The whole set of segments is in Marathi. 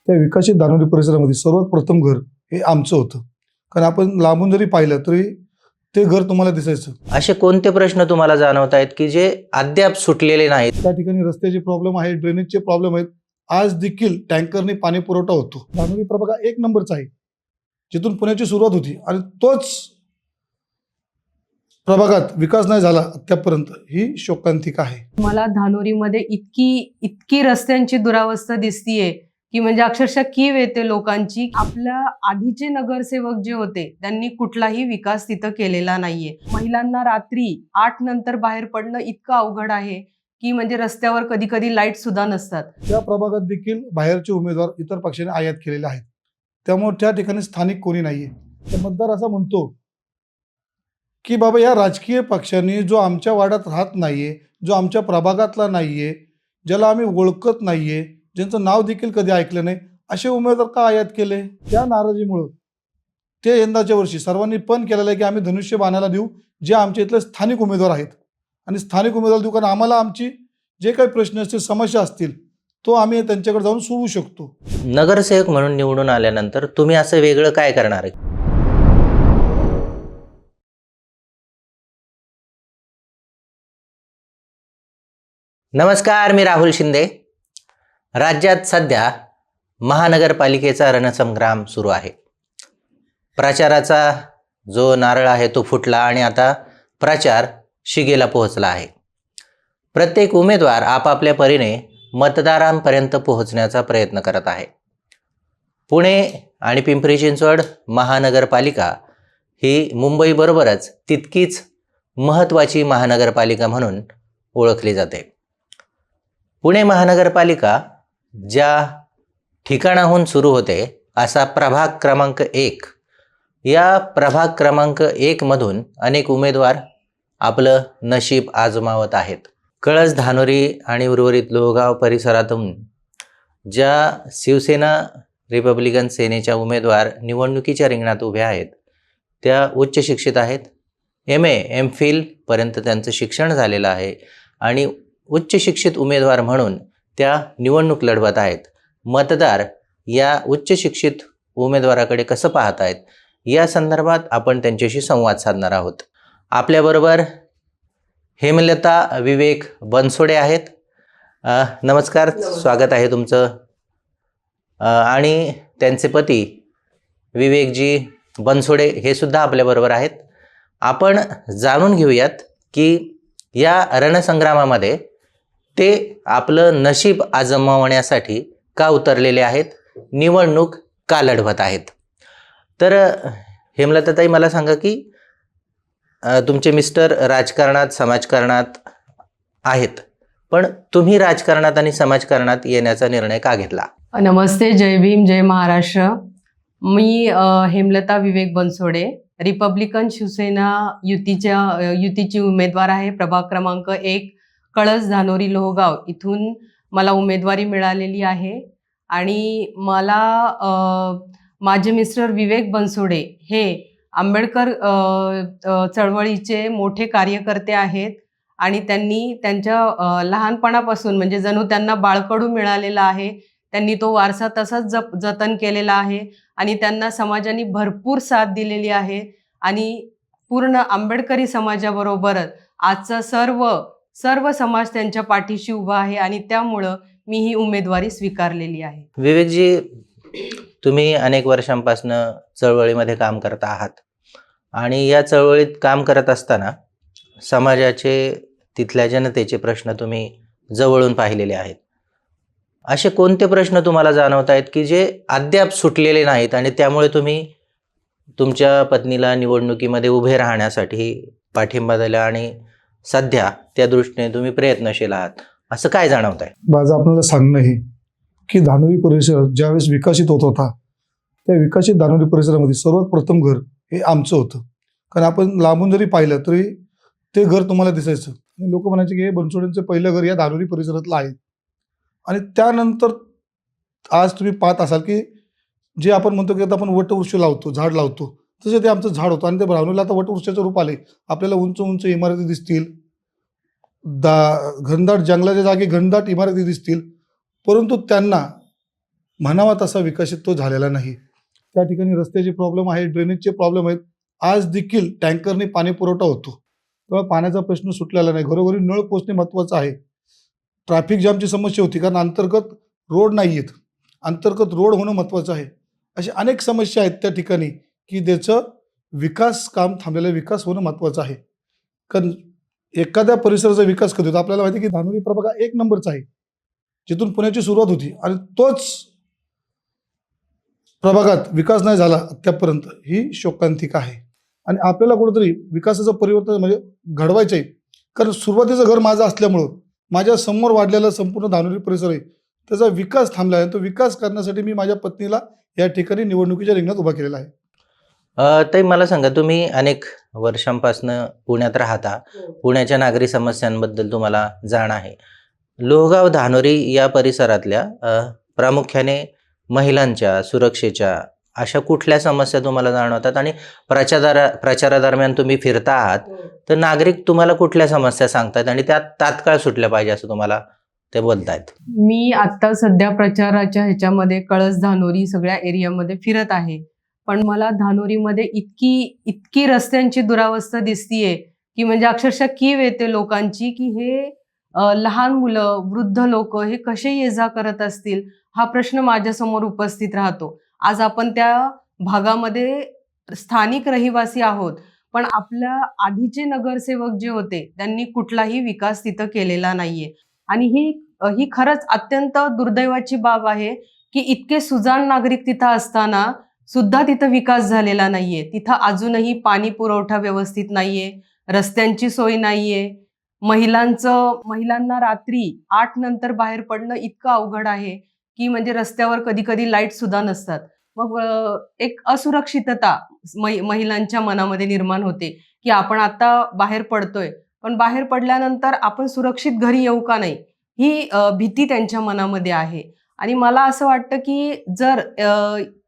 त्या विकसित धानोरी परिसरामध्ये सर्वात प्रथम घर हे आमचं होतं. कारण आपण लांबून जरी पाहिलं तरी ते घर तुम्हाला दिसायचं. असे कोणते प्रश्न तुम्हाला जाणवत आहेत की जे अद्याप सुटलेले नाहीत? त्या ठिकाणी रस्त्याचे प्रॉब्लेम आहेत, ड्रेनेजचे प्रॉब्लेम आहेत. आज देखील टँकरने पाणी पुरवठा होतो. धानोरी प्रभाग हा 1 नंबरचा आहे, जिथून पुण्याची सुरुवात होती आणि तोच प्रभागात विकास नाही झाला आतापर्यंत, ही शोकांतिका आहे. मला धानोरीमध्ये इतकी रस्त्यांची दुरावस्था दिसतीये की म्हणजे अक्षरशः कीव येते लोकांची. आपल्या आधीचे नगरसेवक जे होते त्यांनी कुठलाही विकास तिथं केलेला नाहीये. महिलांना रात्री 8 नंतर बाहेर पडणं इतकं अवघड आहे की म्हणजे रस्त्यावर कधी कधी लाईट सुद्धा नसतात. त्या प्रभागात देखील बाहेरचे उमेदवार इतर पक्षाने आयात केलेले आहेत, त्यामुळे त्या ठिकाणी स्थानिक कोणी नाहीये. तर मतदार असा म्हणतो की बाबा या राजकीय पक्षांनी जो आमच्या वाड्यात राहत नाहीये, जो आमच्या प्रभागातला नाहीये, ज्याला आम्ही ओळखत नाहीये, ज्यांचं नाव देखील कधी ऐकलं नाही, असे उमेदवार का आयात केले? त्या नाराजीमुळं ते यंदाच्या वर्षी सर्वांनी पण केलेलं आहे की आम्ही धनुष्यबाणाला देऊ जे आमच्या इथले स्थानिक उमेदवार आहेत आणि स्थानिक उमेदवार देऊ, कारण आम्हाला आमची जे काही प्रश्न असतील, समस्या असतील, तो आम्ही त्यांच्याकडे जाऊन सोडवू शकतो. नगरसेवक म्हणून निवडून आल्यानंतर तुम्ही असं वेगळं काय करणार आहे? नमस्कार, मी राहुल शिंदे. राज्यात सध्या महानगरपालिकेचा रणसंग्राम सुरू आहे. प्रचाराचा जो नारळ आहे तो फुटला आणि आता प्रचार शिगेला पोहोचला आहे. प्रत्येक उमेदवार आपापल्या परीने मतदारांपर्यंत पोहोचण्याचा प्रयत्न करत आहे. पुणे आणि पिंपरी चिंचवड महानगरपालिका ही मुंबईबरोबरच तितकीच महत्त्वाची महानगरपालिका म्हणून ओळखली जाते. पुणे महानगरपालिका ज्या ठिकाणाहून सुरू होते असा प्रभाग क्रमांक 1, या प्रभाग क्रमांक 1 मधून अनेक उमेदवार आपलं नशीब आजमावत आहेत. कळस, धानोरी आणि उर्वरित लोहगाव परिसरातून ज्या शिवसेना रिपब्लिकन सेनेच्या उमेदवार निवडणुकीच्या रिंगणात उभ्या आहेत त्या उच्च शिक्षित आहेत. MA MPhil पर्यंत त्यांचं शिक्षण झालेलं आहे आणि उच्च शिक्षित उमेदवार म्हणून त्या निवडणूक लढवत आहेत. मतदार या उच्च शिक्षित उमेदवाराकडे कसं पाहत आहेत या संदर्भात आपण त्यांच्याशी संवाद साधणार आहोत. आपल्याबरोबर हेमलता विवेक बनसोडे आहेत. नमस्कार, स्वागत आहे तुमचं. आणि त्यांचे पती विवेकजी बनसोडे हे सुद्धा आपल्याबरोबर आहेत. आपण जाणून घेऊयात की या रणसंग्रामामध्ये ते आपलं नशीब आजमावण्यासाठी का उतरलेले आहेत, निवडणूक का लढवत आहेत. तर हेमलताताई, मला सांगा की तुमचे मिस्टर राजकारणात, समाजकारणात आहेत, पण तुम्ही राजकारणात आणि समाजकारणात येण्याचा निर्णय का घेतला? नमस्ते, जय भीम, जय महाराष्ट्र. मी हेमलता विवेक बनसोडे, रिपब्लिकन शिवसेना युतीची उमेदवार आहे. प्रभाग क्रमांक 1 कळस, धानोरी, लोहगाव इथून मला उमेदवारी मिळालेली आहे. आणि मला माझे मिस्टर विवेक बनसोडे हे आंबेडकर चळवळीचे मोठे कार्यकर्ते आहेत आणि त्यांनी त्यांच्या लहानपणापासून म्हणजे जणू त्यांना बाळकडू मिळालेला आहे. त्यांनी तो वारसा तसाच जतन केलेला आहे आणि त्यांना समाजाने भरपूर साथ दिलेली आहे आणि पूर्ण आंबेडकरी समाजाबरोबरच आजचा सर्व समाज त्यांच्या पाठीशी उभा आहे आणि त्यामुळं मी ही उमेदवारी स्वीकारलेली आहे. विवेकजी, तुम्ही अनेक वर्षांपासून चळवळीमध्ये काम करत आहात आणि या चळवळीत काम करत असताना समाजाचे, तिथल्या जनतेचे प्रश्न तुम्ही जवळून पाहिलेले आहेत. असे कोणते प्रश्न तुम्हाला जाणवत आहेत की जे अद्याप सुटलेले नाहीत आणि त्यामुळे तुम्ही तुमच्या पत्नीला निवडणुकीमध्ये उभे राहण्यासाठी पाठिंबा दिला आणि सध्या त्या दृष्टीने तुम्ही प्रयत्नशील आहात, असं काय जाणवत आहे? माझं आपल्याला सांगणं हे की धानोरी परिसर ज्यावेळेस विकसित होत होता त्या विकसित धानोरी परिसरामध्ये सर्वात प्रथम घर हे आमचं होतं. कारण आपण लांबून जरी पाहिलं तरी ते घर तुम्हाला दिसायचं. लोक म्हणायचे की हे बनसोडेंचं पहिलं घर या धानोरी परिसरातलं आहे. आणि त्यानंतर आज तुम्ही पाहत असाल की जे आपण म्हणतो की आता आपण वटवृक्ष लावतो, झाड लावतो, तसे ते आमचं झाड होतं आणि ते धानोरीला आता वटवृक्षाचं रूप आले. आपल्याला उंच उंच इमारती दिसतील, घनदाट जंगलाच्या जागी घनदाट इमारती दिसतील, परंतु त्यांना म्हणावा तसा विकसित तो झालेला नाही. त्या ठिकाणी रस्त्याचे प्रॉब्लेम आहे, ड्रेनेजचे प्रॉब्लेम आहेत. आज देखील टँकरने पाणी पुरवठा होतो, तेव्हा पाण्याचा प्रश्न सुटलेला नाही. घरोघरी नळ पोचणे महत्त्वाचं आहे. ट्रॅफिक जामची समस्या होती, कारण अंतर्गत रोड नाही आहेत. अंतर्गत रोड होणं महत्त्वाचं आहे. अशा अनेक समस्या आहेत त्या ठिकाणी, की त्याचं विकास काम थांबलेला विकास होणं महत्त्वाचं आहे. कारण एखाद्या परिसराचा विकास कधी होतो आपल्याला माहिती आहे, की धानोरी प्रभाग हा 1 नंबरचा आहे, जिथून पुण्याची सुरुवात होती आणि तोच प्रभागात विकास नाही झाला आत्तापर्यंत, ही शोकांतिक आहे. आणि आपल्याला कुठेतरी विकासाचं परिवर्तन म्हणजे घडवायचं आहे. कारण सुरुवातीचं घर माझं असल्यामुळं माझ्या समोर वाढलेला संपूर्ण धानोरी परिसर आहे, त्याचा विकास थांबला आहे. तो विकास करण्यासाठी मी माझ्या पत्नीला या ठिकाणी निवडणुकीच्या रिंगणात उभा केलेला आहे. ताई मला सांगा, तुम्ही अनेक वर्षांपासून पुण्यात राहता, पुण्याच्या नागरी समस्यांबद्दल तुम्हाला जाण आहे. लोहगाव धानोरी या परिसरातल्या प्रामुख्याने महिलांच्या सुरक्षेच्या अशा कुठल्या समस्या तुम्हाला जाणवतात, आणि प्रचारादरम्यान तुम्ही फिरता आहात तर नागरिक तुम्हाला कुठल्या समस्या सांगतात आणि त्या तात्काळ सुटल्या पाहिजे असं तुम्हाला ते बोलतायत? मी आता सध्या प्रचाराच्या ह्याच्यामध्ये कळस धानोरी सगळ्या एरियामध्ये फिरत आहे, पण मला धानोरीमध्ये इतकी रस्त्यांची दुरावस्था दिसतीये की म्हणजे अक्षरशः कीव येते लोकांची, की हे लहान मुलं वृद्ध लोक हे कसे ये जा करत असतील, हा प्रश्न माझ्यासमोर उपस्थित राहतो. आज आपण त्या भागामध्ये स्थानिक रहिवासी आहोत, पण आपल्या आधीचे नगरसेवक जे होते त्यांनी कुठलाही विकास तिथं केलेला नाहीये. आणि ही खरंच अत्यंत दुर्दैवाची बाब आहे, की इतके सुजाण नागरिक तिथं असताना सुद्धा तिथं विकास झालेला नाहीये. तिथं अजूनही पाणी पुरवठा व्यवस्थित नाहीये, रस्त्यांची सोय नाहीये. महिलांना रात्री 8 नंतर बाहेर पडणं इतकं अवघड आहे, की म्हणजे रस्त्यावर कधी कधी लाईट सुद्धा नसतात. मग एक असुरक्षितता महिलांच्या मनामध्ये निर्माण होते, की आपण आता बाहेर पडतोय, पण बाहेर पडल्यानंतर आपण सुरक्षित घरी येऊ का नाही, ही भीती त्यांच्या मनामध्ये आहे. आणि मला असं वाटतं, की जर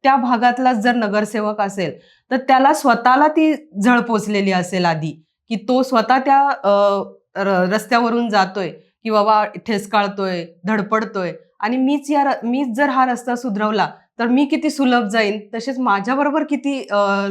त्या भागातला जर नगरसेवक असेल तर त्याला स्वतःला ती झळ पोचलेली असेल आधी, की तो स्वतः त्या रस्त्यावरून जातोय, की बाबा ठेचकाळतोय, धडपडतोय, आणि मीच जर हा रस्ता सुधरवला तर मी किती सुलभ जाईन, तसेच माझ्याबरोबर किती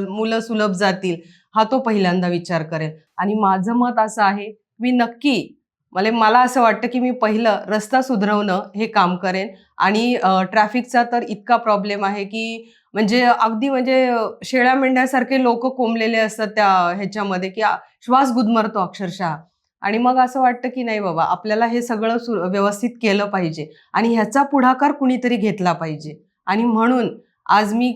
मुलं सुलभ जातील, हा तो पहिल्यांदा विचार करेल. आणि माझं मत असं आहे, मी नक्की मला असं वाटतं, की मी पहिलं रस्ता सुधरवणं हे काम करेन. आणि ट्रॅफिकचा तर इतका प्रॉब्लेम आहे, की म्हणजे अगदी म्हणजे शेळ्या मेंढ्यासारखे लोक कोंबलेले असतात त्या ह्याच्यामध्ये, की श्वास गुदमरतो अक्षरशः. आणि मग असं वाटतं, की नाही बाबा, आपल्याला हे सगळं व्यवस्थित केलं पाहिजे आणि ह्याचा पुढाकार कुणीतरी घेतला पाहिजे. आणि म्हणून आज मी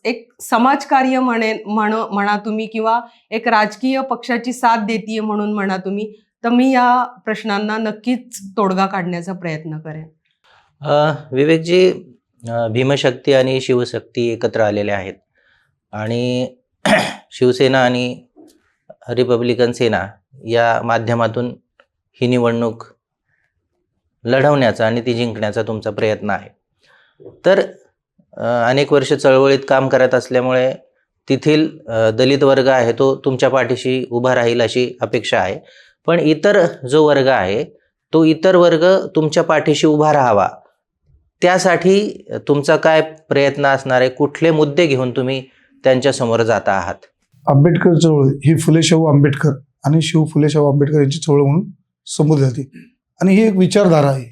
एक समाजकार्य म्हणा तुम्ही, किंवा एक राजकीय पक्षाची साथ देतीये म्हणून म्हणा तुम्ही, तर मी या प्रश्नांना नक्कीच तोडगा काढण्याचा प्रयत्न करेन. विवेकजी, भीमशक्ती आणि शिवशक्ती एकत्र आलेले आहेत आणि शिवसेना आणि रिपब्लिकन सेना या माध्यमातून ही निवडणूक लढवण्याचा आणि ती जिंकण्याचा तुमचा प्रयत्न आहे. तर अनेक वर्ष चळवळीत काम करत असल्यामुळे तेथील दलित वर्ग आहे तो तुमच्या पाठीशी उभा राहील अशी अपेक्षा आहे. पण इतर जो वर्ग आहे तो इतर वर्ग तुमच्या पाठीशी उभा राहावा, त्यासाठी तुमचा काय प्रयत्न असणार आहे? कुठले मुद्दे घेऊन तुम्ही त्यांच्या समोर जाता आहात? आंबेडकर चळवळ ही फुले शाहू आंबेडकर आणि शिव फुले शाहू आंबेडकर यांची चळवळ म्हणून संबोधली जाते. आणि ही एक विचारधारा आहे,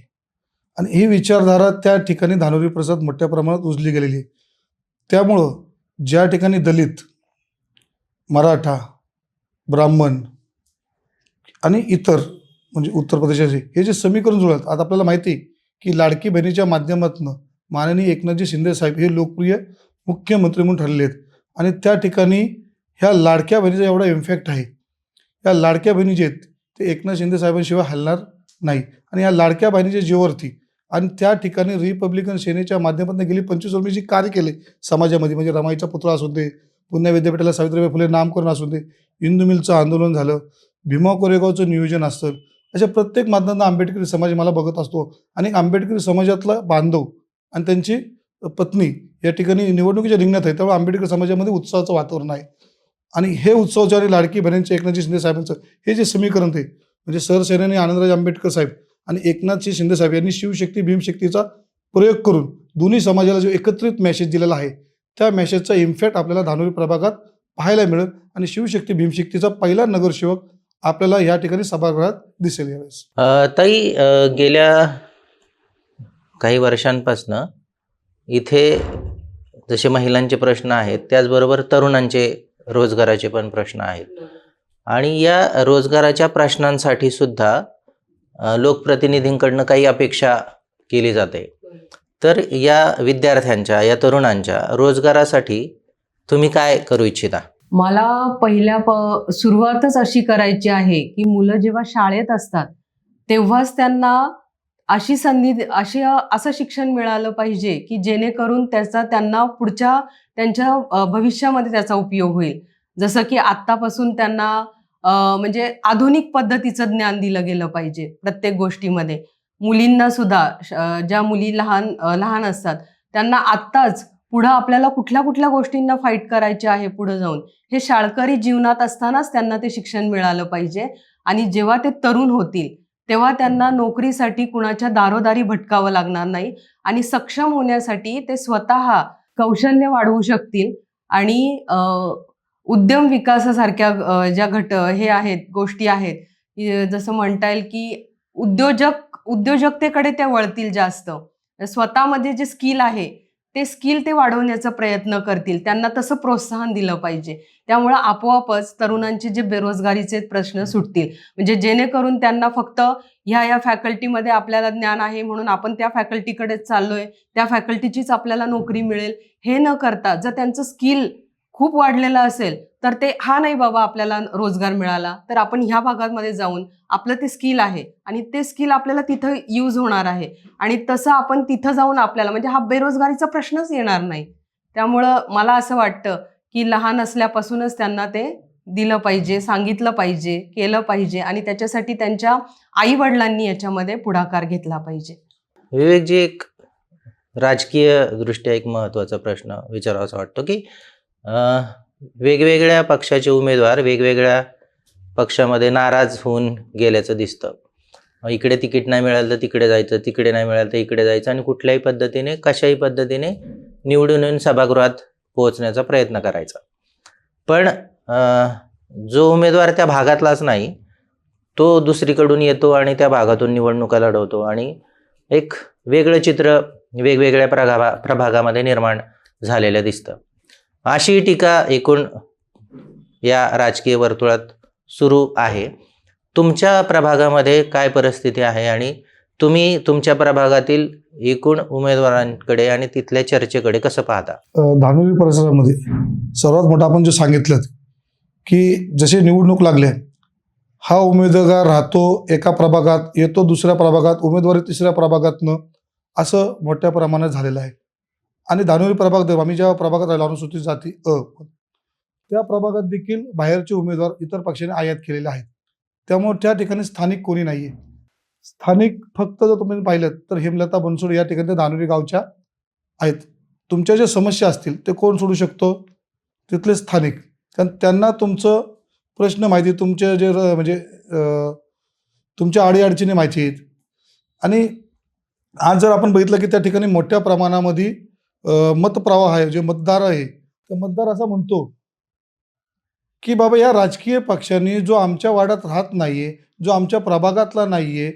आणि ही विचारधारा त्या ठिकाणी धानोरी परिसरात मोठ्या प्रमाणात रुजली गेलेली आहे. त्यामुळं ज्या ठिकाणी दलित, मराठा, ब्राह्मण आणि इतर म्हणजे उत्तर प्रदेशाचे हे जे समीकरण जुळत, आता आपल्याला माहिती आहे की लाडकी बहिणीच्या माध्यमातून माननीय एकनाथजी शिंदे साहेब हे लोकप्रिय मुख्यमंत्री म्हणून ठरले आहेत. आणि त्या ठिकाणी ह्या लाडक्या बहिणीचा एवढा इम्पॅक्ट आहे, ह्या लाडक्या बहिणी जे आहेत ते एकनाथ शिंदे साहेबांशिवाय हलणार नाही. आणि ह्या लाडक्या बहिणीच्या जीवावरती आणि त्या ठिकाणी रिपब्लिकन सेनेच्या माध्यमातून गेली 25 वर्ष जी कार्य केले समाजामध्ये, म्हणजे रमाईचा पुतळा असू दे, पुणे विद्यापीठाला सावित्रीबाई फुले नामकरण असू दे, इंदू मिलचं आंदोलन झालं, भीमा कोरेगावचं नियोजन असतं, अशा प्रत्येक माध्यमातून आंबेडकरी समाज मला बघत असतो. आणि आंबेडकरी समाजातला बांधव आणि त्यांची पत्नी या ठिकाणी निवडणुकीच्या रिंगणात आहे, त्यामुळे आंबेडकर समाजामध्ये उत्सवाचं वातावरण आहे. आणि हे उत्सवाच्या आणि लाडकी बहिणींचे एकनाथजी शिंदे साहेबांचं हे जे समीकरण ते म्हणजे सरसेनानी आनंदराज आंबेडकर साहेब आणि एकनाथजी शिंदे साहेब यांनी शिवशक्ती भीमशक्तीचा प्रयोग करून दोन्ही समाजाला जो एकत्रित मेसेज दिलेला आहे त्या मेसेजचा इम्पॅक्ट आपल्याला धानोरी प्रभागात पाहायला मिळेल आणि शिवशक्ती भीमशक्तीचा पहिला नगरसेवक आपल्याला या ठिकाणी सभागृहात दिसेल यावेळेस. ताई, गेल्या काही वर्षांपासून इथे जसे महिलांचे प्रश्न आहेत त्याचबरोबर तरुणांचे रोजगाराचे पण प्रश्न आहेत आणि या रोजगाराच्या प्रश्नांसाठी सुद्धा लोकप्रतिनिधींकडनं काही अपेक्षा केली जाते. तर या विद्यार्थ्यांच्या, या तरुणांच्या रोजगारासाठी तुम्ही काय करू इच्छिता? मला सुरुवातच अशी करायची आहे की मुलं जेव्हा शाळेत असतात तेव्हाच त्यांना अशी संधी असं शिक्षण मिळालं पाहिजे की जेणेकरून त्यांना पुढच्या त्यांच्या भविष्यामध्ये त्याचा उपयोग होईल. जसं की आत्तापासून त्यांना म्हणजे आधुनिक पद्धतीचं ज्ञान दिलं गेलं पाहिजे प्रत्येक गोष्टीमध्ये. मुलींना सुद्धा ज्या मुली लहान असतात त्यांना आत्ताच पुढं आपल्याला कुठल्या कुठल्या गोष्टींना फाईट करायचे आहे पुढे जाऊन हे शाळकरी जीवनात असतानाच त्यांना ते शिक्षण मिळालं पाहिजे. आणि जेव्हा ते तरुण होतील तेव्हा त्यांना नोकरीसाठी कुणाच्या दारोदारी भटकावं लागणार नाही आणि सक्षम होण्यासाठी ते स्वतः कौशल्य वाढवू शकतील. आणि उद्यम विकासासारख्या ज्या हे आहेत, गोष्टी आहेत, जसं म्हणता येईल की उद्योजकतेकडे ते वळतील जास्त. स्वतःमध्ये जे स्किल आहे ते स्किल ते वाढवण्याचा प्रयत्न करतील. त्यांना तसं प्रोत्साहन दिलं पाहिजे. त्यामुळं आपोआपच तरुणांचे जे बेरोजगारीचे प्रश्न सुटतील. म्हणजे जेणेकरून त्यांना फक्त ह्या फॅकल्टीमध्ये आपल्याला ज्ञान आहे म्हणून आपण त्या फॅकल्टीकडेच चाललोय, त्या फॅकल्टीचीच आपल्याला नोकरी मिळेल हे न करता जर त्यांचं स्किल खूप वाढलेलं असेल तर ते नाही बाबा आपल्याला रोजगार मिळाला तर आपण ह्या भागामध्ये जाऊन आपलं ते स्किल आहे आणि ते स्किल आपल्याला तिथं यूज होणार आहे आणि तसं आपण तिथं जाऊन आपल्याला म्हणजे हा बेरोजगारीचा प्रश्नच येणार नाही. त्यामुळं मला असं वाटतं की लहान असल्यापासूनच त्यांना ते दिलं पाहिजे, सांगितलं पाहिजे, केलं पाहिजे आणि त्याच्यासाठी त्यांच्या आई-वडिलांनी याच्यामध्ये पुढाकार घेतला पाहिजे. विवेकजी, एक राजकीय दृष्ट्या एक महत्त्वाचा प्रश्न विचारावासा वाटतो की वेगवेगळ्या पक्षाचे उमेदवार वेगवेगळ्या पक्षामध्ये नाराज होऊन गेल्याचं दिसतं. इकडे तिकीट नाही मिळालं तर तिकडे जायचं, तिकडे नाही मिळालं तर इकडे जायचं आणि कुठल्याही पद्धतीने कशाही पद्धतीने निवडून येऊन सभागृहात पोहोचण्याचा प्रयत्न करायचा. पण जो उमेदवार त्या भागातलाच नाही तो दुसरीकडून येतो आणि त्या भागातून निवडणुका लढवतो आणि एक वेगळं चित्र वेगवेगळ्या प्रभागामध्ये निर्माण झालेलं दिसतं. अशी टीका एकूण या राजकीय वर्तुळात सुरू आहे. तुमच्या प्रभागामध्ये काय परिस्थिती आहे आणि तुम्ही तुमच्या प्रभागातील एकूण उमेदवारांकडे आणि तिथल्या चर्चेकडे कसं पाहता? धानोरी परिसरामध्ये सर्वात मोठं आपण जे सांगितलं की जसे निवडणूक लागल्या हा उमेदवार राहतो एका प्रभागात, येतो दुसऱ्या प्रभागात, उमेदवारी तिसऱ्या प्रभागातनं असं मोठ्या प्रमाणात झालेलं आहे. आणि धानोरी प्रभाग आम्ही ज्या प्रभागात राहिलो अनुसूचित जाती त्या प्रभागात देखील बाहेरचे उमेदवार इतर पक्षाने आयात केलेले आहेत. त्यामुळे त्या ठिकाणी स्थानिक कोणी नाहीये. स्थानिक फक्त जर तुम्ही पाहिलं तर हेमलता बनसोडे या ठिकाणी धानोरी गावच्या आहेत. तुमच्या ज्या समस्या असतील ते कोण सोडू शकतो? तिथले स्थानिक. त्यांना तुमचं प्रश्न माहिती, तुमचे जे म्हणजे तुमच्या अडीअडचणी माहिती आहेत. आणि आज जर आपण बघितलं की त्या ठिकाणी मोठ्या प्रमाणामध्ये मतप्रवाह आहे, जे मतदार आहे तर मतदार असा म्हणतो की बाबा या राजकीय पक्षांनी जो आमच्या वाड्यात राहत नाहीये, जो आमच्या प्रभागातला नाहीये,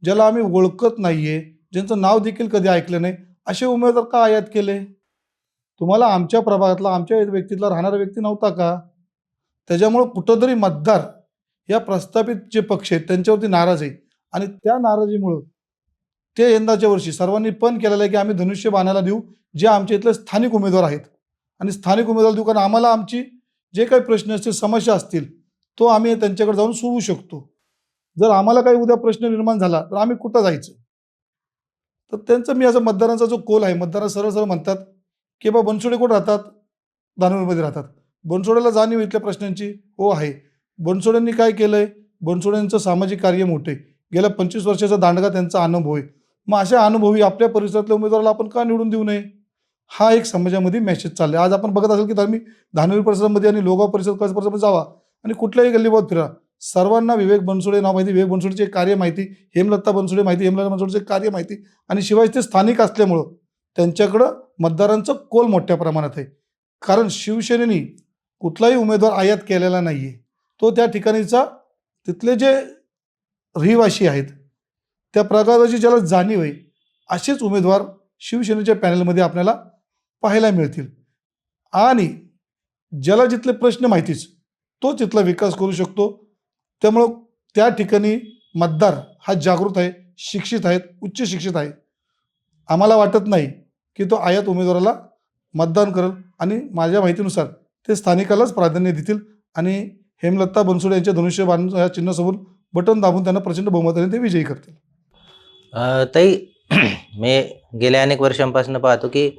ज्याला आम्ही ओळखत नाहीये, ज्यांचं नाव देखील कधी ऐकलं नाही, असे उमेदवार का आयात केले? तुम्हाला आमच्या प्रभागातला, आमच्या व्यक्तीतला राहणारा व्यक्ती नव्हता का? त्याच्यामुळं कुठंतरी मतदार या प्रस्थापित जे पक्ष आहेत त्यांच्यावरती नाराज आहे आणि त्या नाराजीमुळं ते यंदाच्या वर्षी सर्वांनी पण केलेलं आहे की आम्ही धनुष्यबाणाला देऊ जे आमच्या इथले स्थानिक उमेदवार आहेत आणि स्थानिक उमेदवार देऊ, कारण आम्हाला आमची जे काही प्रश्न असतील, समस्या असतील तो आम्ही त्यांच्याकडे जाऊन सोडवू शकतो. जर आम्हाला काही उद्या प्रश्न निर्माण झाला तर आम्ही कुठं जायचं? तर त्यांचं मी असं मतदारांचा जो कोल आहे, मतदार सरळ सरळ म्हणतात की बा बनसोडे कुठं राहतात? धानोरीमध्ये राहतात. बनसोडेला जाणीव इथल्या प्रश्नांची हो आहे. बनसोड्यांनी काय केलंय? बनसोड्यांचं सामाजिक कार्य मोठे, गेल्या 25 वर्षाचा दांडगा त्यांचा अनुभव आहे. मग अशा अनुभवी आपल्या परिसरातल्या उमेदवाराला आपण का निवडून देऊ नये? हा एक समाजामध्ये मेसेज चाललाय. आज आपण बघत असेल की तुम्ही धानोरी परिसरामध्ये आणि लोगाव परिसरामध्ये जावा आणि कुठल्याही गल्लीबोळात फिरा, सर्वांना विवेक बनसोडे नाव माहिती, विवेक बनसोडेचे कार्य माहिती, हेमलता बनसोडे माहिती, हेमलता बनसोडेचे कार्य माहिती आणि शिवाय ते स्थानिक असल्यामुळं त्यांच्याकडं मतदारांचं कोल मोठ्या प्रमाणात आहे. कारण शिवसेनेने कुठलाही उमेदवार आयात केलेला नाही आहे. तो त्या ठिकाणीचा तिथले जे रहिवासी आहेत त्या प्रकाराची ज्याला जाणीव आहे असेच उमेदवार शिवसेनेच्या पॅनलमध्ये आपल्याला पाहायला मिळतील. आणि ज्याला जिथले प्रश्न माहितीच तो तिथला विकास करू शकतो. त्यामुळं त्या ठिकाणी मतदार हा जागृत आहे, शिक्षित आहेत, उच्च शिक्षित आहे. आम्हाला वाटत नाही की तो आयात उमेदवाराला मतदान करेल आणि माझ्या माहितीनुसार ते स्थानिकालाच प्राधान्य देतील आणि हेमलता बनसोडे यांच्या धनुष्यबाण या चिन्हासमोर बटन दाबून त्यांना प्रचंड बहुमताने ते विजयी करतील. ताई, मी गेल्या अनेक वर्षांपासून पाहतो की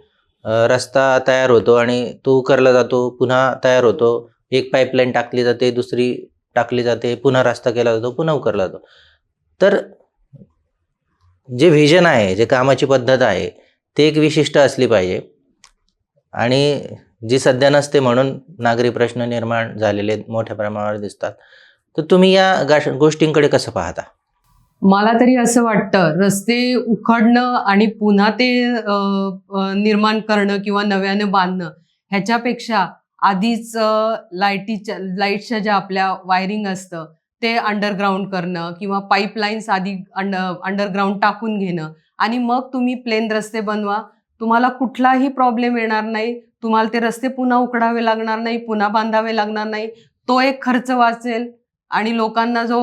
रस्ता तयार होतो आणि तो उकरला जातो, पुन्हा तयार होतो. एक पाईपलाईन टाकली जाते, दुसरी टाकली जाते, पुन्हा रस्ता केला जातो, पुन्हा उकरला जातो. तर जे व्हिजन आहे, जे कामाची पद्धत आहे, ते एक विशिष्ट असली पाहिजे आणि जी सध्या नसते म्हणून नागरी प्रश्न निर्माण झालेले मोठ्या प्रमाणावर दिसतात. तर तुम्ही या गोष्टींकडे कसं पाहता? मला तरी असं वाटतं रस्ते उखडणं आणि पुन्हा ते निर्माण करणं किंवा नव्यानं बांधणं ह्याच्यापेक्षा आधीच लाईटच्या ज्या आपल्या वायरिंग असतं ते अंडरग्राऊंड करणं किंवा पाईपलाईन्स आधी अंडरग्राऊंड टाकून घेणं आणि मग तुम्ही प्लेन रस्ते बनवा. तुम्हाला कुठलाही प्रॉब्लेम येणार नाही. तुम्हाला ते रस्ते पुन्हा उकडावे लागणार नाही, पुन्हा बांधावे लागणार नाही. तो एक खर्च वाचेल आणि लोकांना जो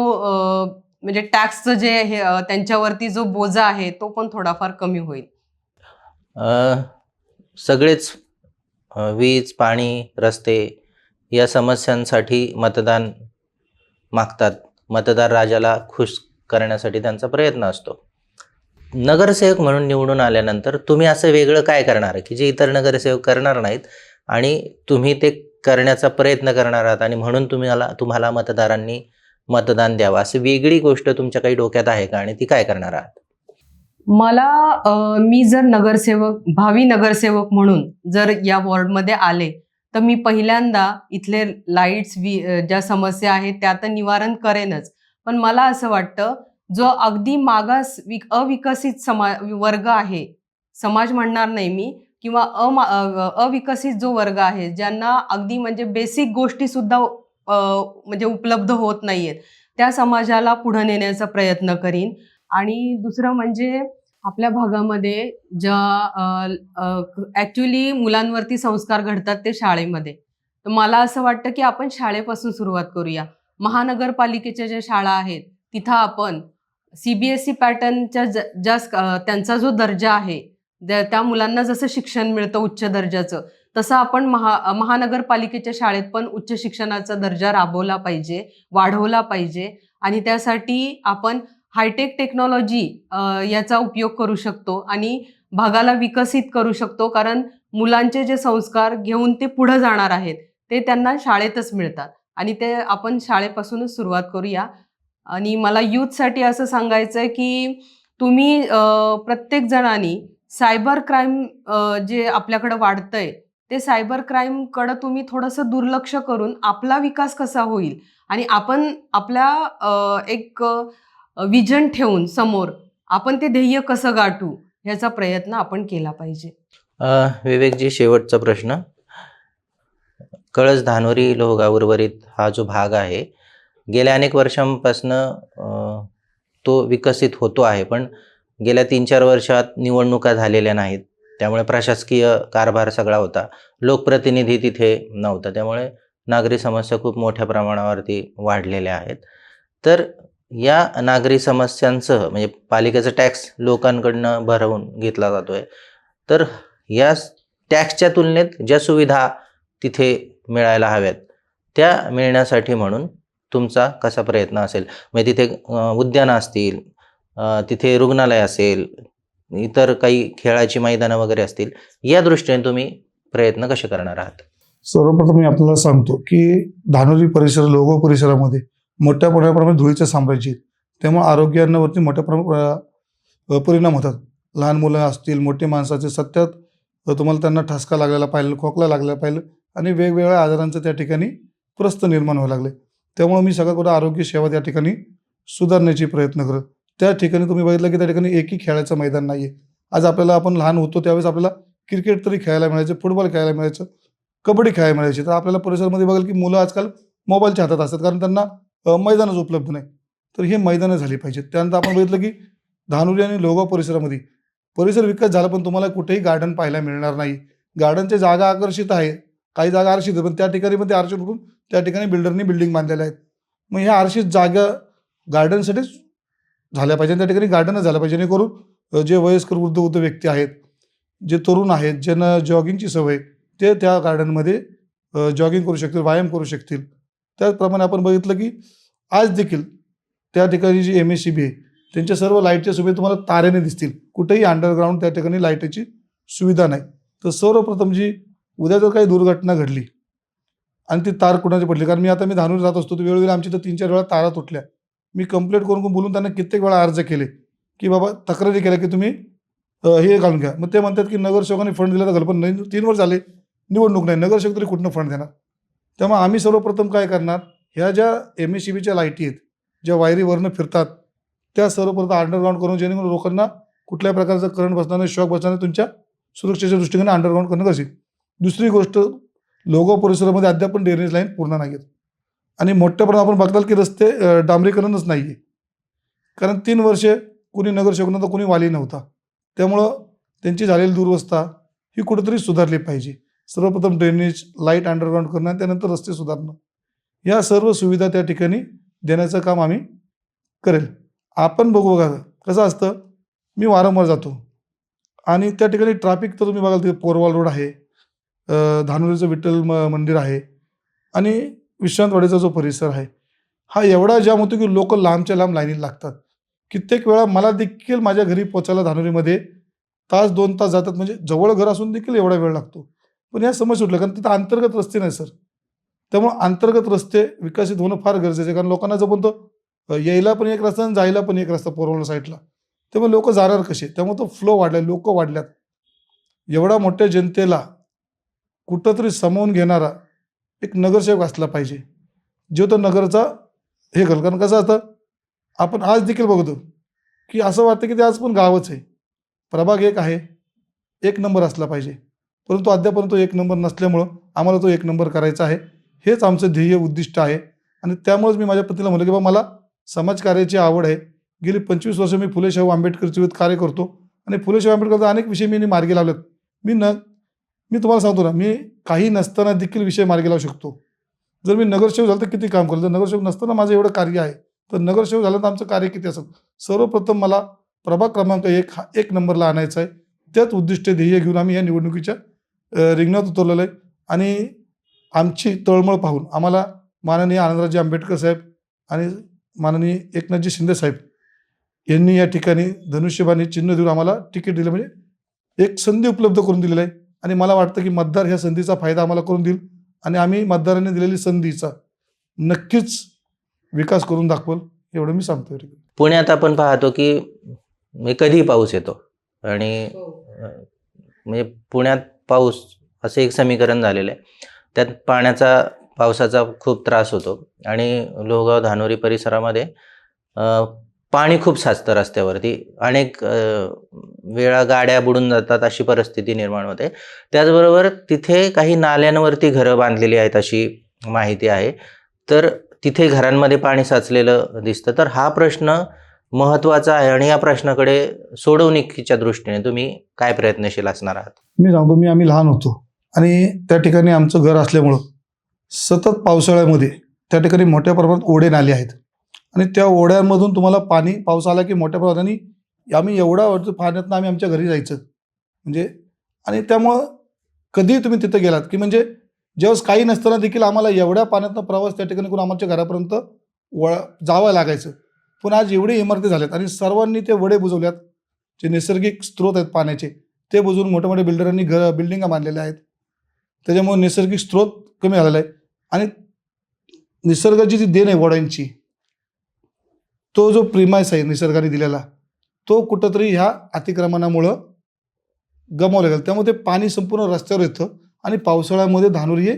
म्हणजे टॅक्सचं जे हे त्यांच्यावरती जो बोजा आहे तो पण थोडाफार कमी होईल. सगळेच वीज, पाणी, रस्ते या समस्यांसाठी मतदान मागतात. मतदार राजाला खुश करण्यासाठी त्यांचा प्रयत्न असतो. नगरसेवक म्हणून निवडून आल्यानंतर तुम्ही असं वेगळं काय करणार की जे इतर नगरसेवक करणार नाहीत आणि तुम्ही ते करण्याचा प्रयत्न करणार आहात आणि म्हणून तुम्हाला मतदारांनी मतदान द्यावं, अशी वेगळी गोष्ट तुमच्या काही डोक्यात आहे का आणि ती काय करणार आहात? मी जर भावी नगरसेवक म्हणून जर या वॉर्डमध्ये आले तर मी पहिल्यांदा इथले लाईट्स ज्या समस्या आहेत त्या तर निवारण करेनच. पण मला असं वाटतं जो अगदी मागास अविकसित वर्ग आहे, समाज म्हणणार नाही मी, किंवा अविकसित जो वर्ग आहे ज्यांना अगदी म्हणजे बेसिक गोष्टी सुद्धा म्हणजे उपलब्ध होत नाहीयेत, त्या समाजाला पुढे नेण्याचा प्रयत्न करीन. आणि दुसरं म्हणजे आपल्या भागामध्ये ज्या ॲक्च्युली मुलांवरती संस्कार घडतात ते शाळेमध्ये. तर मला असं वाटतं की आपण शाळेपासून सुरुवात करूया. महानगरपालिकेच्या ज्या शाळा आहेत तिथं आपण CBSE पॅटर्नच्या त्यांचा जो दर्जा आहे त्या मुलांना जसं शिक्षण मिळतं उच्च दर्जाचं, तसं आपण महानगरपालिकेच्या शाळेत पण उच्च शिक्षणाचा दर्जा राबवला पाहिजे, वाढवला पाहिजे. आणि त्यासाठी आपण हायटेक टेक्नॉलॉजी याचा उपयोग करू शकतो आणि भागाला विकसित करू शकतो. कारण मुलांचे जे संस्कार घेऊन ते पुढे जाणार आहेत ते त्यांना शाळेतच मिळतात आणि ते आपण शाळेपासूनच सुरुवात करूया. आणि मला यूथसाठी असं सांगायचं आहे की तुम्ही प्रत्येक जणांनी सायबर क्राईम जे आपल्याकडे वाढतंय ते सायबर क्राईमकडं तुम्ही थोडंसं दुर्लक्ष करून आपला विकास कसा होईल आणि आपण आपल्या एक विजन ठेवून समोर आपण ते ध्येय कसं गाठू ह्याचा प्रयत्न आपण केला पाहिजे. विवेकजी, शेवटचा प्रश्न. कळस, धानोरी, लोहगाव उर्वरित हा जो भाग आहे गेल्या अनेक वर्षांपासून तो विकसित होतो आहे, पण गेल्या 3-4 वर्षात निवडणुका झालेल्या नाहीत. त्यामुळे प्रशासकीय कारभार सगळा होता, लोकप्रतिनिधी तिथे नव्हता, त्यामुळे नागरी समस्या खूप मोठ्या प्रमाणावरती वाढलेल्या आहेत. तर या नागरी समस्यांसह म्हणजे पालिकेचा टॅक्स लोकांकडनं भरवून घेतला जातोय, तर या टॅक्सच्या तुलनेत ज्या सुविधा तिथे मिळायला हव्यात त्या मिळण्यासाठी म्हणून तुमचा कसा प्रयत्न असेल? म्हणजे तिथे उद्यानं असतील, तिथे रुग्णालय असेल, इतर काही खेळाची मैदानं वगैरे असतील, या दृष्टीने तुम्ही प्रयत्न कसे करणार आहात? सर्वप्रथम मी आपल्याला सांगतो की धानोरी परिसर, लोहगाव परिसरामध्ये मोठ्या प्रमाणात धुळीचं साम्राज्य आहे. त्यामुळे आरोग्यावरती मोठ्या परिणाम होतात. लहान मुलं असतील, मोठे माणसं असतील, सतत तुम्हाला त्यांना ठसका लागलेला पाहिलं, खोकला लागलेला पाहिलं आणि वेगवेगळ्या आजारांचं त्या ठिकाणी प्रस्त निर्माण व्हायला लागले. त्यामुळे मी सगळ्याकडे आरोग्य सेवा त्या ठिकाणी सुधारण्याची प्रयत्न करत. त्या ठिकाणी तुम्ही बघितलं की त्या ठिकाणी एकही खेळाचं मैदान नाही आहे. आज आपल्याला, आपण लहान होतो त्यावेळेस आपल्याला क्रिकेट तरी खेळायला मिळायचं, फुटबॉल खेळायला मिळायचं, कबड्डी खेळायला मिळायची. तर आपल्याला परिसरामध्ये बघाल की मुलं आजकाल मोबाईलच्या हातात असतात, कारण त्यांना मैदानच उपलब्ध नाही. तर हे मैदानं झाली पाहिजेत. त्यानंतर आपण बघितलं की धानुरी आणि लोहगाव परिसरामध्ये परिसर विकास झाला, पण तुम्हाला कुठेही गार्डन पाहायला मिळणार नाही. गार्डनच्या जागा आकर्षित आहे, काही जागा आरक्षित आहे, पण त्या ठिकाणी पण ते आरक्षित करून त्या ठिकाणी बिल्डरनी बिल्डिंग बांधलेल्या आहेत. मग ह्या आरक्षित जागा गार्डनसाठीच झाल्या पाहिजे, त्या ठिकाणी गार्डनच झालं पाहिजे, जेणेकरून जे वयस्कर वृद्ध व्यक्ती आहेत, जे तरुण आहेत, ज्यांना जॉगिंगची सवय, ते त्या गार्डनमध्ये जॉगिंग करू शकतील, व्यायाम करू शकतील. त्याचप्रमाणे आपण बघितलं की आज देखील त्या ठिकाणी जी MSCB आहे, त्यांच्या सर्व लाईटच्या सुविधा तुम्हाला तारेने दिसतील. कुठेही अंडरग्राऊंड त्या ठिकाणी लाईटची सुविधा नाही. तर सर्वप्रथम जी उद्या जर काही दुर्घटना घडली आणि ती तार कुणाची पडली, कारण मी धानुरी जात असतो, तर वेळोवेळी आमची तर 3-4 वेळा तारा तुटल्या. मी कंप्लेंट करून बोलून त्यांना कित्येक वेळा अर्ज केले की बाबा तक्रारी केल्या की तुम्ही हे घालून घ्या. मग ते म्हणतात की नगरसेवकांनी फंड दिला तर घाल, पण 3 वर्ष झाले निवडणूक नाही, नगरसेवक तरी कुठनं फंड देणार. त्यामुळे आम्ही सर्वप्रथम काय करणार, ह्या ज्या MSCBच्या लाईटी आहेत, ज्या वायरीवरनं फिरतात, त्या सर्वप्रथम अंडरग्राऊंड करून, जेणेकरून लोकांना कुठल्या प्रकारचा करंट बसणार नाही, शॉक बसणार नाही, तुमच्या सुरक्षेच्या दृष्टीने अंडरग्राऊंड करणं गरजेचं. दुसरी गोष्ट, लोहगाव परिसरामध्ये अद्याप पण ड्रेनेज लाईन पूर्ण नाही आहेत आणि मोठ्या प्रमाणात आपण बघताल की रस्ते डांबरीकरणच नाही आहे, कारण 3 वर्षे कुणी नगरसेवक नव्हता, कुणी वाली नव्हता. त्यामुळं त्यांची झालेली दुरवस्था ही कुठेतरी सुधारली पाहिजे. सर्वप्रथम ड्रेनेज, लाईट अंडरग्राऊंड करणं, त्यानंतर रस्ते सुधारणं, या सर्व सुविधा त्या ठिकाणी देण्याचं काम आम्ही करेल. आपण बघू बघा कसं असतं, मी वारंवार जातो आणि त्या ठिकाणी ट्रॅफिक तर तुम्ही बघाल, तिथे पोरवाल रोड आहे, धानुरीचं विठ्ठल मंदिर आहे आणि विश्रांतवाडीचा जो परिसर आहे, हा एवढा जाम होतो की लोक लांबच्या लांब लाईनीला लागतात. कित्येक वेळा मला देखील माझ्या घरी पोचायला धानुरीमध्ये 1-2 तास जातात, म्हणजे जवळ घर असून देखील एवढा वेळ लागतो. पण या समस्या सुटल्या, कारण तिथं अंतर्गत रस्ते नाही सर. त्यामुळे अंतर्गत रस्ते विकसित होणं फार गरजेचं आहे, कारण लोकांना जर बोलतो यायला पण एक रस्ता आणि जायला पण एक रस्ता पोरवला साईडला, त्यामुळे लोक जाणार कसे, त्यामुळे तो फ्लो वाढला, लोक वाढल्यात. एवढा मोठ्या जनतेला कुठंतरी सामावून घेणारा एक नगरसेवक असला पाहिजे, जो तो नगरचा हे करेल. कारण कसं असतं, आपण आज देखील बघतो की असं वाटतं की ते आज पण गावच आहे, प्रभाग 1 आहे, 1 नंबर असला पाहिजे, परंतु अद्यापर्यंत तो 1 नंबर नसल्यामुळं आम्हाला तो 1 नंबर करायचा आहे. हेच आमचं ध्येय उद्दिष्ट आहे आणि त्यामुळेच मी माझ्या पत्नीला म्हटलं की बाबा मला समाजकार्याची आवड आहे. गेली 25 वर्ष मी फुले शाहू आंबेडकरची विरुद्ध कार्य करतो आणि फुले शाहू आंबेडकरचा अनेक विषय मी मार्गी लावलेत. मी तुम्हाला सांगतो ना, मी काही नसताना देखील विषय मार्गी लावू शकतो. जर मी नगरसेवक झालो तर किती काम करतो, जर नगरसेवक नसताना माझं एवढं कार्य आहे, तर नगरसेवक झालं तर आमचं कार्य किती असेल. सर्वप्रथम मला प्रभाग क्रमांक 1 नंबरला आणायचं आहे. त्याच उद्दिष्ट ध्येय घेऊन आम्ही या निवडणुकीच्या रिंगणात उतरलेलो आहे आणि आमची तळमळ पाहून आम्हाला माननीय आनंदरावजी आंबेडकर साहेब आणि माननीय एकनाथजी शिंदे साहेब यांनी या ठिकाणी धनुष्यबाणी चिन्ह देऊन आम्हाला तिकीट दिलं, म्हणजे एक संधी उपलब्ध करून दिलेली आहे. आणि मला वाटतं की मतदार ह्या संधीचा फायदा आम्हाला करून देईल आणि आम्ही मतदारांनी दिलेली संधीचा नक्कीच विकास करून दाखवल, एवढं मी सांगतो. पुण्यात आपण पाहतो की कधीही पाऊस येतो आणि म्हणजे पुण्यात पाऊस असं एक समीकरण झालेलं आहे. त्यात पावसाचा खूप त्रास होतो आणि लोहगाव धानुरी परिसरामध्ये पाणी खूप साचतं रस्त्यावरती, अनेक वेळा गाड्या बुडून जातात, अशी परिस्थिती निर्माण होते. त्याचबरोबर तिथे काही नाल्यांवरती घरं बांधलेली आहेत अशी माहिती आहे, तर तिथे घरांमध्ये पाणी साचलेलं दिसतं. तर हा प्रश्न महत्त्वाचा आहे आणि या प्रश्नाकडे सोडवणुकीच्या दृष्टीने तुम्ही काय प्रयत्नशील असणार आहात? मी सांगतो, आम्ही लहान होतो आणि त्या ठिकाणी आमचं घर असल्यामुळं सतत पावसाळ्यामध्ये त्या ठिकाणी मोठ्या प्रमाणात ओढे नाले आहेत आणि त्या ओढ्यांमधून तुम्हाला पाणी पाऊस आला की मोठ्या प्रमाणाने आम्ही एवढा पाण्यातनं आम्ही आमच्या घरी जायचं, म्हणजे आणि त्यामुळं कधीही तुम्ही तिथं गेलात की म्हणजे ज्यावेळेस काही नसताना देखील आम्हाला एवढ्या पाण्यातनं प्रवास त्या ठिकाणी करून आमच्या घरापर्यंत जावं लागायचं. पण आज एवढे इमारती झाल्यात आणि सर्वांनी ते वडे बुजवल्यात, जे नैसर्गिक स्रोत आहेत पाण्याचे ते बुजवून मोठ्या मोठ्या बिल्डरांनी बिल्डिंगा बांधलेल्या आहेत. त्याच्यामुळे नैसर्गिक स्रोत कमी झालेला आहे आणि निसर्गाची जी देण आहे वड्यांची, तो जो प्रिमाइस आहे निसर्गाने दिलेला, तो कुठंतरी ह्या अतिक्रमणामुळं गमावला गेला. त्यामुळे ते पाणी संपूर्ण रस्त्यावर येतं आणि पावसाळ्यामध्ये धानुरी हे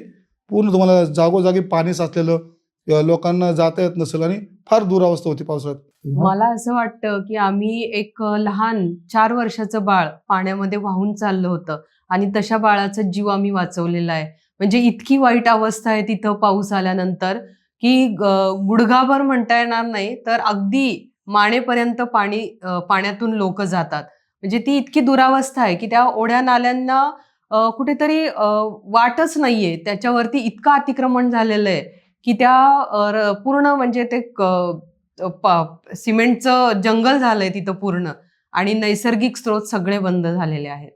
पूर्ण तुम्हाला जागोजागी पाणी साचलेलं, लोकांना जाता येत नसेल आणि फार दुरावस्था होती पावसाळ्यात. मला असं वाटतं की आम्ही एक लहान 4 वर्षाचं बाळ पाण्यामध्ये वाहून चाललं होतं आणि तशा बाळाचा जीव आम्ही वाचवलेला आहे. म्हणजे इतकी वाईट अवस्था आहे तिथं पाऊस आल्यानंतर की गुडघाभर म्हणता येणार नाही, तर अगदी मानेपर्यंत पाण्यातून लोकं जातात. म्हणजे ती इतकी दुरावस्था आहे की त्या ओढ्या नाल्यांना कुठेतरी वाटच नाहीये. त्याच्यावरती इतकं अतिक्रमण झालेलं आहे की त्या पूर्ण म्हणजे ते सिमेंटचं जंगल झालंय तिथं पूर्ण आणि नैसर्गिक स्रोत सगळे बंद झालेले आहेत.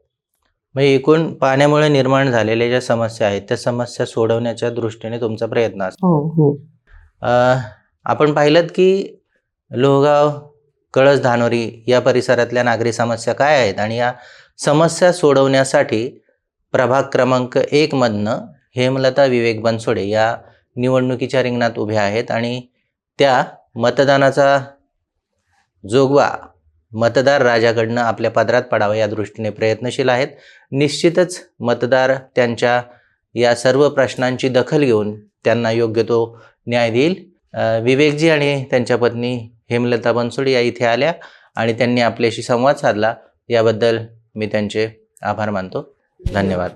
म्हणजे एकूण पाण्यामुळे निर्माण झालेल्या ज्या समस्या आहेत त्या समस्या सोडवण्याच्या दृष्टीने तुमचा प्रयत्न असतो. हो. आपण पाहिलं की लोहगाव, कळस, धानोरी या परिसरातल्या नागरी समस्या काय आहेत आणि या समस्या सोडवण्यासाठी प्रभाग क्रमांक 1 मधनं हेमलता विवेक बनसोडे या निवडणुकीच्या रिंगणात उभ्या आहेत आणि त्या मतदानाचा जोगवा मतदार राजाकडनं आपल्या पदरात पडावा या दृष्टीने प्रयत्नशील आहेत. निश्चितच मतदार त्यांच्या या सर्व प्रश्नांची दखल घेऊन त्यांना योग्य तो न्याय देईल. विवेकजी आणि त्यांच्या पत्नी हेमलता बनसोडे या इथे आल्या आणि त्यांनी आपल्याशी संवाद साधला. याबद्दल मी त्यांचे आभार मानतो. धन्यवाद.